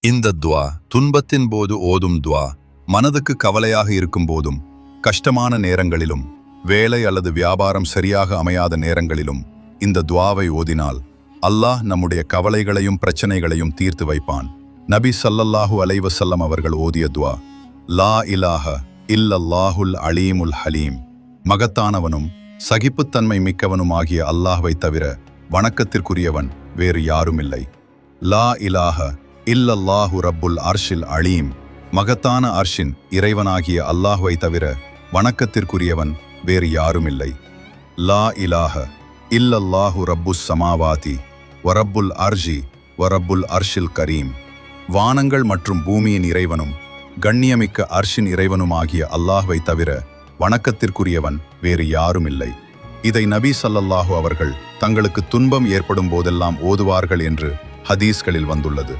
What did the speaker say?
இந்த துவா துன்பத்தின் போது ஓதும் துவா மனதுக்கு கவலையாக இருக்கும் போதும், கஷ்டமான நேரங்களிலும், வேலை அல்லது வியாபாரம் சரியாக அமையாத நேரங்களிலும் இந்த துவாவை ஓதினால் அல்லாஹ் நம்முடைய கவலைகளையும் பிரச்சனைகளையும் தீர்த்து வைப்பான். நபி ஸல்லல்லாஹு அலைஹி வஸல்லம் அவர்கள் ஓதிய துவா, லா இலாஹ இல்லல்லாஹுல் அலீமுல் ஹலீம். மகத்தானவனும் சகிப்புத்தன்மை மிக்கவனுமாகிய அல்லாஹ்வை தவிர வணக்கத்திற்குரியவன் வேறு யாருமில்லை. லா இலாஹ இல்லல்லாஹு ரப்புல் அர்ஷில் அலீம். மகத்தான அர்ஷின் இறைவனாகிய அல்லாஹ்வை தவிர வணக்கத்திற்குரியவன் வேறு யாருமில்லை. லா இலாஹ இல்லல்லாஹு ரப்புஸ் சமாவாதி வரப்புல் அர்ஷி வரப்புல் அர்ஷில் கரீம். வானங்கள் மற்றும் பூமியின் இறைவனும் கண்ணியமிக்க அர்ஷின் இறைவனுமாகிய அல்லாஹ்வை தவிர வணக்கத்திற்குரியவன் வேறு யாருமில்லை. இதை நபி ஸல்லல்லாஹு அவர்கள் தங்களுக்கு துன்பம் ஏற்படும் போதெல்லாம் ஓதுவார்கள் என்று ஹதீஸ்களில் வந்துள்ளது.